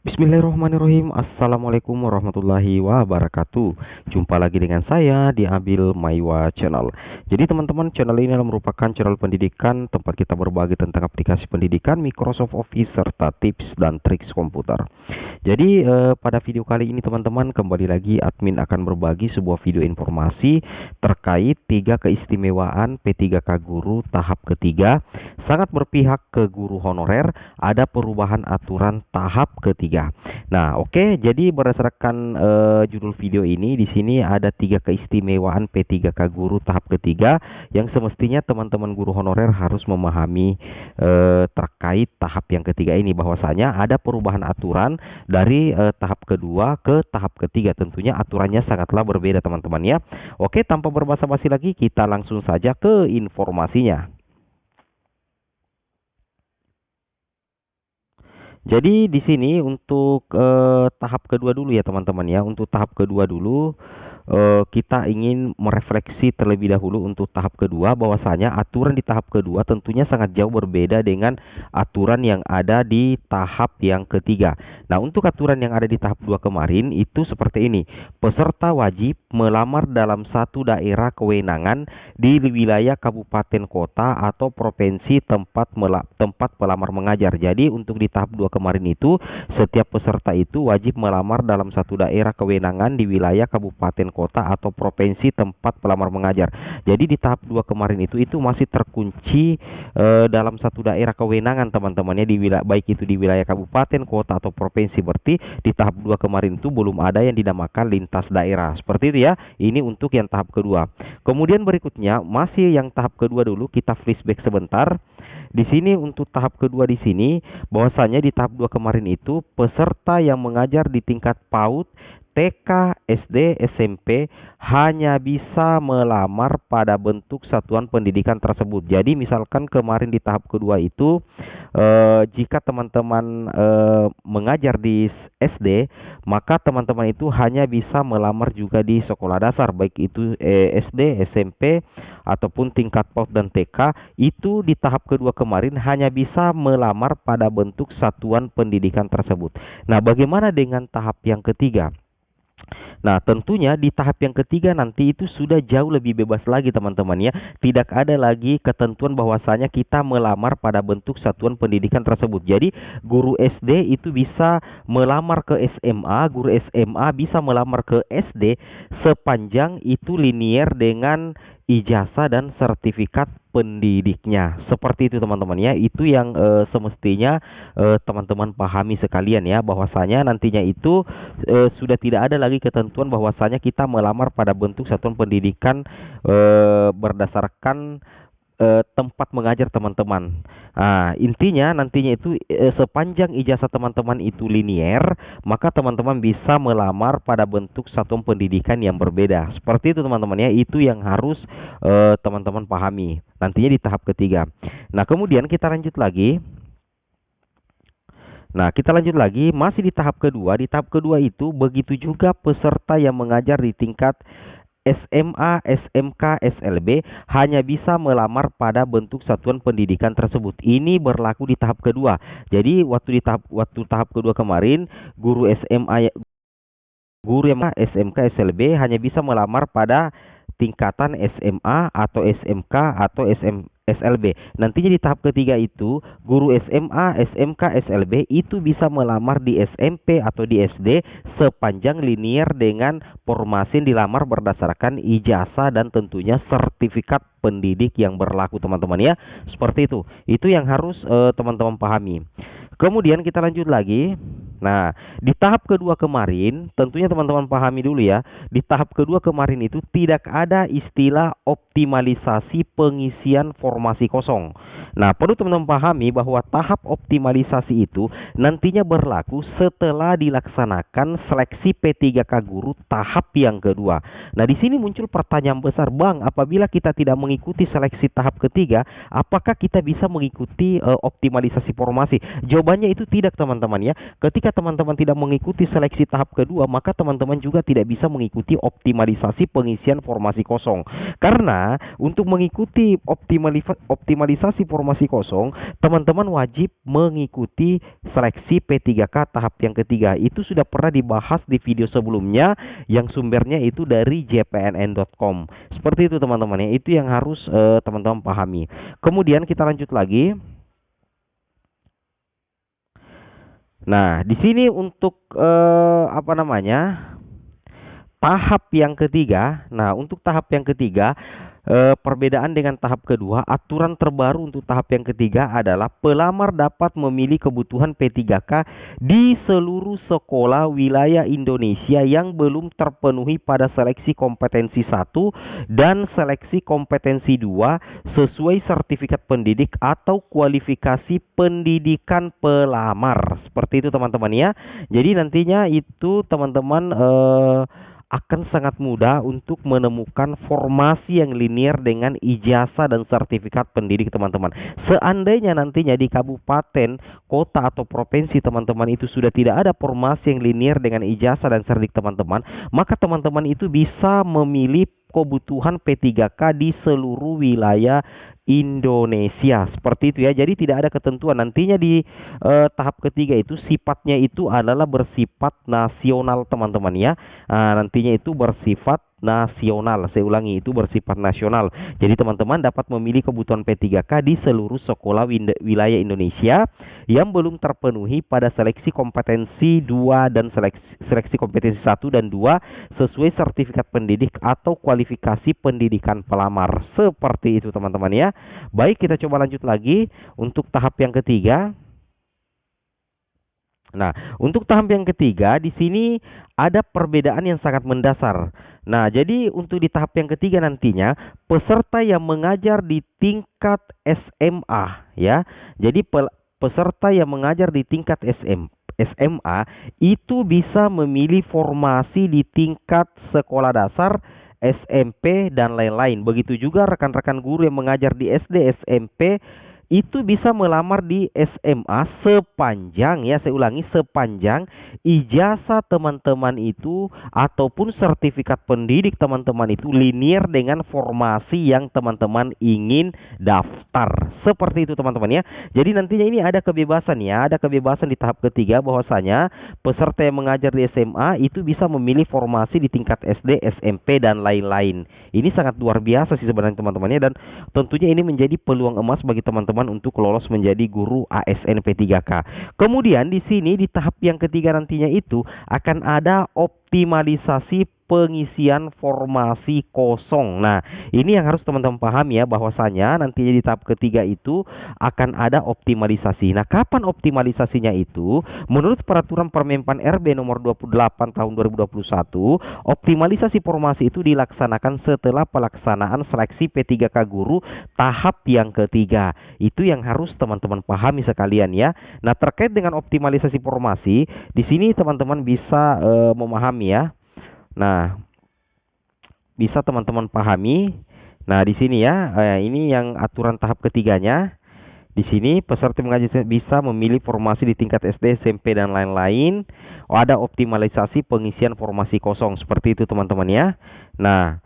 Bismillahirrahmanirrahim. Assalamualaikum warahmatullahi wabarakatuh. Jumpa lagi dengan saya di Abil Maiwa Channel. Jadi teman-teman, channel ini adalah merupakan channel pendidikan tempat kita berbagi tentang aplikasi pendidikan, Microsoft Office, serta tips dan triks komputer. Jadi pada video kali ini teman-teman, kembali lagi admin akan berbagi sebuah video informasi terkait 3 keistimewaan P3K Guru tahap ketiga, sangat berpihak ke guru honorer, ada perubahan aturan tahap ketiga. Nah, oke, jadi berdasarkan judul video ini, di sini ada 3 keistimewaan P3K Guru tahap ketiga yang semestinya teman-teman guru honorer harus memahami terkait tahap yang ketiga ini, bahwasanya ada perubahan aturan dari tahap kedua ke tahap ketiga. Tentunya aturannya sangatlah berbeda teman-teman ya. Oke, tanpa berbasa-basi lagi, kita langsung saja ke informasinya. Jadi di sini untuk tahap kedua dulu ya teman-teman ya. Untuk tahap kedua dulu kita ingin merefleksi terlebih dahulu untuk tahap kedua, bahwasanya aturan di tahap kedua tentunya sangat jauh berbeda dengan aturan yang ada di tahap yang ketiga. Nah, untuk aturan yang ada di tahap 2 kemarin itu seperti ini. Peserta wajib melamar dalam satu daerah kewenangan di wilayah kabupaten kota atau provinsi tempat pelamar mengajar. Jadi untuk di tahap 2 kemarin itu, setiap peserta itu wajib melamar dalam satu daerah kewenangan di wilayah kabupaten kota atau provinsi tempat pelamar mengajar. Jadi di tahap 2 kemarin itu masih terkunci dalam satu daerah kewenangan teman-teman ya, di wilayah, baik itu di wilayah kabupaten, kota atau provinsi. Berarti di tahap 2 kemarin itu belum ada yang dinamakan lintas daerah. Seperti itu ya. Ini untuk yang tahap kedua. Kemudian berikutnya masih yang tahap kedua dulu, kita flashback sebentar. Di sini untuk tahap kedua di sini, bahwasanya di tahap 2 kemarin itu peserta yang mengajar di tingkat PAUD, TK, SD, SMP hanya bisa melamar pada bentuk satuan pendidikan tersebut. Jadi misalkan kemarin di tahap kedua itu jika teman-teman mengajar di SD, maka teman-teman itu hanya bisa melamar juga di sekolah dasar, baik itu SD, SMP ataupun tingkat PAUD dan TK. Itu di tahap kedua kemarin hanya bisa melamar pada bentuk satuan pendidikan tersebut. Nah, bagaimana dengan tahap yang ketiga? Nah, tentunya di tahap yang ketiga nanti itu sudah jauh lebih bebas lagi teman-teman ya. Tidak ada lagi ketentuan bahwasanya kita melamar pada bentuk satuan pendidikan tersebut. Jadi guru SD itu bisa melamar ke SMA, guru SMA bisa melamar ke SD sepanjang itu linier dengan ijazah dan sertifikat pendidiknya. Seperti itu teman-teman ya. Itu yang semestinya teman-teman pahami sekalian ya, bahwasanya nantinya itu sudah tidak ada lagi ketentuan bahwasanya kita melamar pada bentuk satuan pendidikan berdasarkan tempat mengajar teman-teman. Nah, intinya nantinya itu sepanjang ijazah teman-teman itu linier, maka teman-teman bisa melamar pada bentuk satuan pendidikan yang berbeda. Seperti itu teman-teman ya. Itu yang harus teman-teman pahami nantinya di tahap ketiga. Nah, kemudian kita lanjut lagi. Nah, kita lanjut lagi, masih di tahap kedua. Di tahap kedua itu begitu juga peserta yang mengajar di tingkat SMA, SMK, SLB hanya bisa melamar pada bentuk satuan pendidikan tersebut. Ini berlaku di tahap kedua. Jadi waktu tahap kedua kemarin, guru SMA, guru yang SMK, SLB hanya bisa melamar pada tingkatan SMA atau SMK atau SLB. Nantinya di tahap ketiga itu guru SMA, SMK, SLB itu bisa melamar di SMP atau di SD sepanjang linier dengan formasi yang dilamar berdasarkan ijazah dan tentunya sertifikat pendidik yang berlaku teman-teman ya. Seperti itu. Itu yang harus teman-teman pahami. Kemudian kita lanjut lagi. Nah, di tahap kedua kemarin, tentunya teman-teman pahami dulu ya. Di tahap kedua kemarin itu tidak ada istilah optimalisasi pengisian formasi kosong. Nah, perlu teman-teman pahami bahwa tahap optimalisasi itu nantinya berlaku setelah dilaksanakan seleksi P3K Guru tahap yang kedua. Nah, di sini muncul pertanyaan besar, Bang, apabila kita tidak mengikuti seleksi tahap ketiga, apakah kita bisa mengikuti optimalisasi formasi? Jawabannya itu tidak teman-teman ya. Ketika teman-teman tidak mengikuti seleksi tahap kedua, maka teman-teman juga tidak bisa mengikuti optimalisasi pengisian formasi kosong. Karena untuk mengikuti optimalisasi formasi kosong, teman-teman wajib mengikuti seleksi P3K tahap yang ketiga. Itu sudah pernah dibahas di video sebelumnya yang sumbernya itu dari jpnn.com. Seperti itu teman-teman ya, itu yang harus teman-teman pahami. Kemudian kita lanjut lagi. Nah, di sini untuk tahap yang ketiga. Nah, untuk tahap yang ketiga, perbedaan dengan tahap kedua, aturan terbaru untuk tahap yang ketiga adalah pelamar dapat memilih kebutuhan P3K di seluruh sekolah wilayah Indonesia yang belum terpenuhi pada seleksi kompetensi 1 dan seleksi kompetensi 2 sesuai sertifikat pendidik atau kualifikasi pendidikan pelamar. Seperti itu teman-teman ya. Jadi nantinya itu teman-teman akan sangat mudah untuk menemukan formasi yang linear dengan ijazah dan sertifikat pendidik teman-teman. Seandainya nantinya di kabupaten, kota atau provinsi teman-teman itu sudah tidak ada formasi yang linear dengan ijazah dan sertifikat teman-teman, maka teman-teman itu bisa memilih kebutuhan P3K di seluruh wilayah Indonesia. Seperti itu ya. Jadi tidak ada ketentuan. Nantinya di tahap ketiga itu sifatnya itu adalah bersifat nasional teman-teman ya. Nantinya itu bersifat nasional. Saya ulangi, itu bersifat nasional. Jadi teman-teman dapat memilih kebutuhan P3K di seluruh sekolah wilayah Indonesia yang belum terpenuhi pada seleksi kompetensi 2 dan seleksi kompetensi 1 dan 2 sesuai sertifikat pendidik atau kualifikasi pendidikan pelamar. Seperti itu teman-teman ya. Baik, kita coba lanjut lagi untuk tahap yang ketiga. Nah, untuk tahap yang ketiga di sini ada perbedaan yang sangat mendasar. Nah, jadi untuk di tahap yang ketiga nantinya peserta yang mengajar di tingkat SMA ya. Jadi peserta yang mengajar di tingkat SMA itu bisa memilih formasi di tingkat sekolah dasar, SMP dan lain-lain. Begitu juga rekan-rekan guru yang mengajar di SD, SMP itu bisa melamar di SMA sepanjang ya, saya ulangi, sepanjang ijazah teman-teman itu ataupun sertifikat pendidik teman-teman itu linear dengan formasi yang teman-teman ingin daftar. Seperti itu teman-teman ya. Jadi nantinya ini ada kebebasan ya, ada kebebasan di tahap ketiga bahwasanya peserta yang mengajar di SMA itu bisa memilih formasi di tingkat SD, SMP dan lain-lain. Ini sangat luar biasa sih sebenarnya teman-teman ya, dan tentunya ini menjadi peluang emas bagi teman-teman untuk lolos menjadi guru ASN P3K. Kemudian di sini di tahap yang ketiga nantinya itu akan ada optimalisasi pengisian formasi kosong. Nah, ini yang harus teman-teman paham ya, bahwasanya nantinya di tahap ketiga itu akan ada optimalisasi. Nah, kapan optimalisasinya itu? Menurut peraturan Permenpan RB nomor 28 tahun 2021, optimalisasi formasi itu dilaksanakan setelah pelaksanaan seleksi P3K guru tahap yang ketiga. Itu yang harus teman-teman pahami sekalian ya. Nah, terkait dengan optimalisasi formasi, di sini teman-teman bisa memahami ya. Nah, bisa teman-teman pahami. Nah, di sini ya, ini yang aturan tahap ketiganya. Di sini peserta mengajar bisa memilih formasi di tingkat SD, SMP dan lain-lain. Ada optimalisasi pengisian formasi kosong. Seperti itu teman-teman ya. Nah,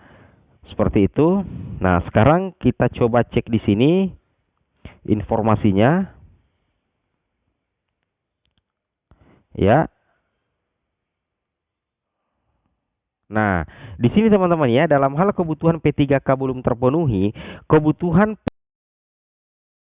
seperti itu. Nah, sekarang kita coba cek di sini informasinya. Ya. Nah, di sini teman-teman ya, dalam hal kebutuhan P3K belum terpenuhi, kebutuhan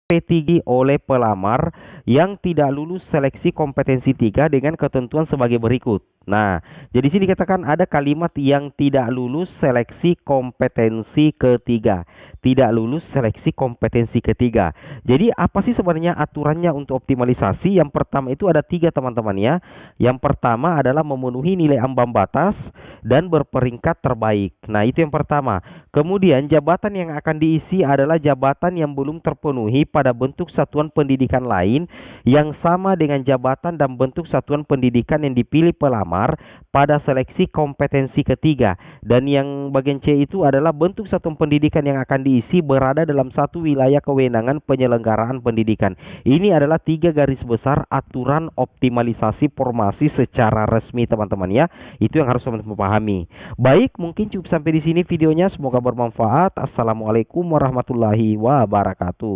P3 oleh pelamar yang tidak lulus seleksi kompetensi 3 dengan ketentuan sebagai berikut. Nah, jadi sini dikatakan ada kalimat yang tidak lulus seleksi kompetensi ketiga. Tidak lulus seleksi kompetensi ketiga. Jadi apa sih sebenarnya aturannya untuk optimalisasi? Yang pertama itu ada 3 teman-teman ya. Yang pertama adalah memenuhi nilai ambang batas dan berperingkat terbaik. Nah, itu yang pertama. Kemudian jabatan yang akan diisi adalah jabatan yang belum terpenuhi pada bentuk satuan pendidikan lain yang sama dengan jabatan dan bentuk satuan pendidikan yang dipilih pelamar pada seleksi kompetensi ketiga. Dan yang bagian C itu adalah bentuk satuan pendidikan yang akan diisi berada dalam satu wilayah kewenangan penyelenggaraan pendidikan. Ini adalah 3 garis besar aturan optimalisasi formasi secara resmi, teman-teman ya. Itu yang harus teman-teman pahami. Baik, mungkin cukup sampai di sini videonya. Semoga bermanfaat. Assalamualaikum warahmatullahi wabarakatuh.